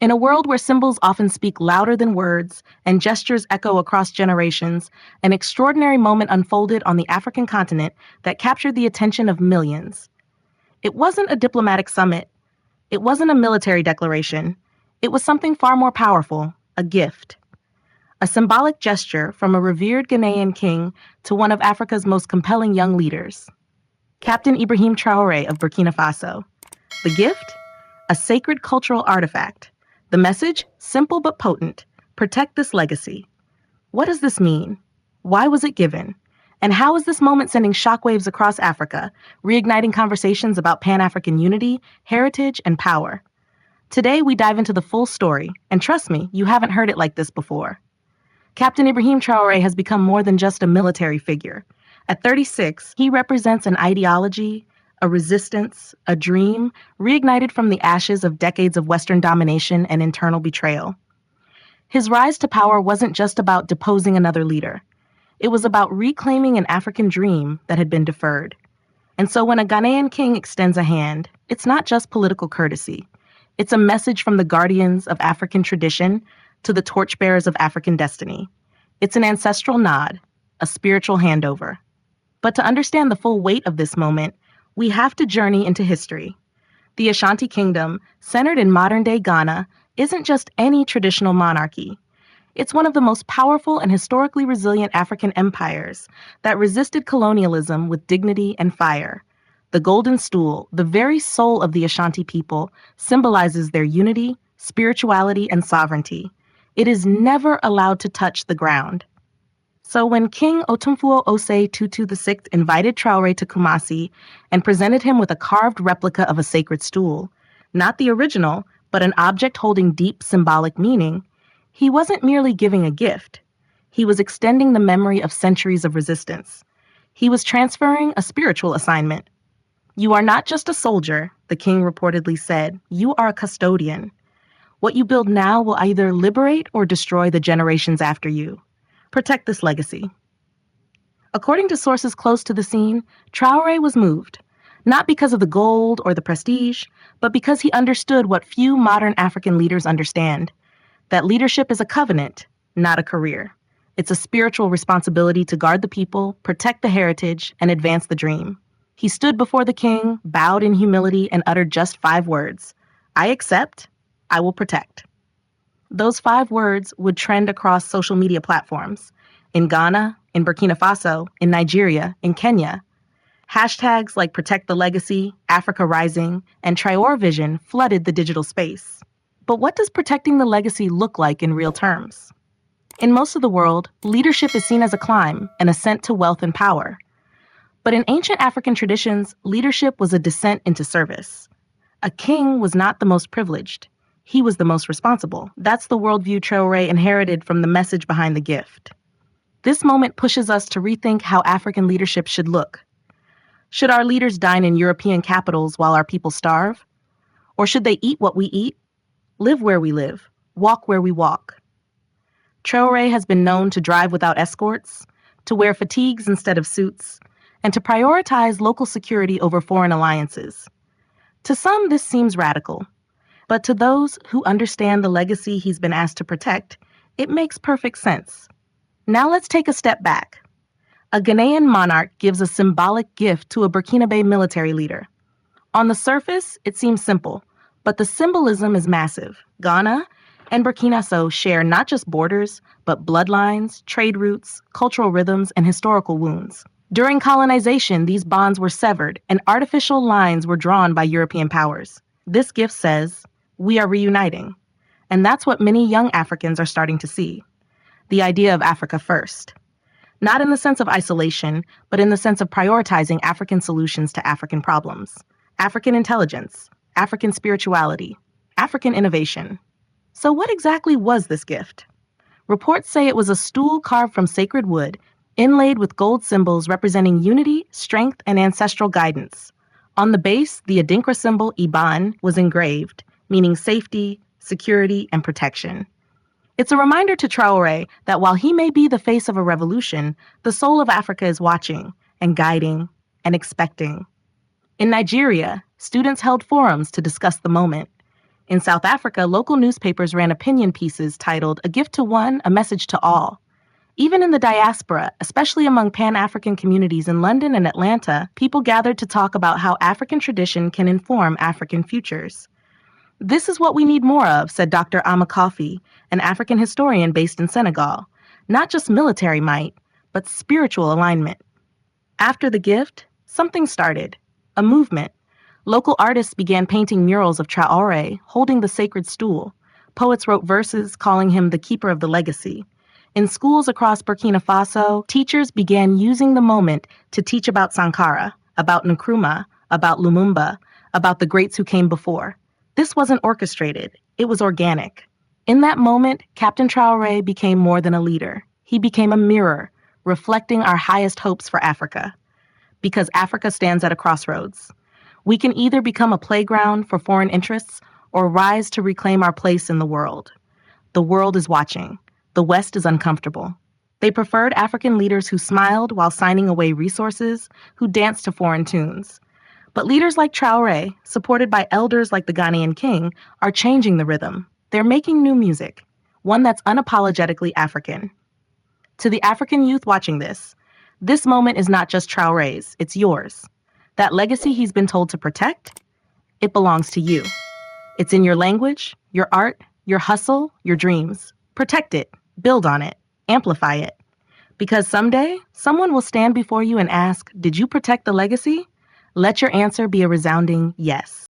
In a world where symbols often speak louder than words and gestures echo across generations, an extraordinary moment unfolded on the African continent that captured the attention of millions. It wasn't a diplomatic summit. It wasn't a military declaration. It was something far more powerful, a gift. A symbolic gesture from a revered Ghanaian king to one of Africa's most compelling young leaders, Captain Ibrahim Traore of Burkina Faso. The gift? A sacred cultural artifact. The message? Simple but potent. Protect this legacy. What does this mean? Why was it given? And how is this moment sending shockwaves across Africa, reigniting conversations about Pan-African unity, heritage, and power? Today, we dive into the full story, and trust me, you haven't heard it like this before. Captain Ibrahim Traoré has become more than just a military figure. At 36, he represents an ideology, a resistance, a dream, reignited from the ashes of decades of Western domination and internal betrayal. His rise to power wasn't just about deposing another leader. It was about reclaiming an African dream that had been deferred. And so when a Ghanaian king extends a hand, it's not just political courtesy. It's a message from the guardians of African tradition to the torchbearers of African destiny. It's an ancestral nod, a spiritual handover. But to understand the full weight of this moment, we have to journey into history. The Ashanti Kingdom, centered in modern-day Ghana, isn't just any traditional monarchy. It's one of the most powerful and historically resilient African empires that resisted colonialism with dignity and fire. The Golden Stool, the very soul of the Ashanti people, symbolizes their unity, spirituality, and sovereignty. It is never allowed to touch the ground. So when King Otumfuo Osei Tutu VI invited Traoré to Kumasi and presented him with a carved replica of a sacred stool, not the original, but an object holding deep symbolic meaning, he wasn't merely giving a gift. He was extending the memory of centuries of resistance. He was transferring a spiritual assignment. "You are not just a soldier," the king reportedly said. "You are a custodian. What you build now will either liberate or destroy the generations after you. Protect this legacy." According to sources close to the scene, Traoré was moved, not because of the gold or the prestige, but because he understood what few modern African leaders understand, that leadership is a covenant, not a career. It's a spiritual responsibility to guard the people, protect the heritage, and advance the dream. He stood before the king, bowed in humility, and uttered just 5 words: "I accept, I will protect." Those 5 words would trend across social media platforms. In Ghana, in Burkina Faso, in Nigeria, in Kenya. Hashtags like Protect the Legacy, Africa Rising, and Traore Vision flooded the digital space. But what does protecting the legacy look like in real terms? In most of the world, leadership is seen as a climb, an ascent to wealth and power. But in ancient African traditions, leadership was a descent into service. A king was not the most privileged. He was the most responsible. That's the worldview Traoré inherited from the message behind the gift. This moment pushes us to rethink how African leadership should look. Should our leaders dine in European capitals while our people starve? Or should they eat what we eat, live where we live, walk where we walk? Traoré has been known to drive without escorts, to wear fatigues instead of suits, and to prioritize local security over foreign alliances. To some, this seems radical. But to those who understand the legacy he's been asked to protect, it makes perfect sense. Now let's take a step back. A Ghanaian monarch gives a symbolic gift to a Burkinabe military leader. On the surface, it seems simple, but the symbolism is massive. Ghana and Burkina Faso share not just borders, but bloodlines, trade routes, cultural rhythms, and historical wounds. During colonization, these bonds were severed, and artificial lines were drawn by European powers. This gift says, we are reuniting. And that's what many young Africans are starting to see. The idea of Africa first. Not in the sense of isolation, but in the sense of prioritizing African solutions to African problems. African intelligence, African spirituality, African innovation. So what exactly was this gift? Reports say it was a stool carved from sacred wood, inlaid with gold symbols representing unity, strength, and ancestral guidance. On the base, the Adinkra symbol Iban was engraved, meaning safety, security, and protection. It's a reminder to Traoré that while he may be the face of a revolution, the soul of Africa is watching and guiding and expecting. In Nigeria, students held forums to discuss the moment. In South Africa, local newspapers ran opinion pieces titled "A Gift to One, a Message to All." Even in the diaspora, especially among Pan-African communities in London and Atlanta, people gathered to talk about how African tradition can inform African futures. This is what we need more of, said Dr. Ama, an African historian based in Senegal. Not just military might, but spiritual alignment. After the gift, something started. A movement. Local artists began painting murals of Traore holding the sacred stool. Poets wrote verses calling him the keeper of the legacy. In schools across Burkina Faso, teachers began using the moment to teach about Sankara, about Nkrumah, about Lumumba, about the greats who came before. This wasn't orchestrated, it was organic. In that moment, Captain Traoré became more than a leader. He became a mirror, reflecting our highest hopes for Africa. Because Africa stands at a crossroads. We can either become a playground for foreign interests or rise to reclaim our place in the world. The world is watching. The West is uncomfortable. They preferred African leaders who smiled while signing away resources, who danced to foreign tunes. But leaders like Traoré, supported by elders like the Ghanaian king, are changing the rhythm. They're making new music, one that's unapologetically African. To the African youth watching this moment is not just Traoré's, it's yours. That legacy he's been told to protect, it belongs to you. It's in your language, your art, your hustle, your dreams. Protect it, build on it, amplify it. Because someday, someone will stand before you and ask, did you protect the legacy? Let your answer be a resounding yes.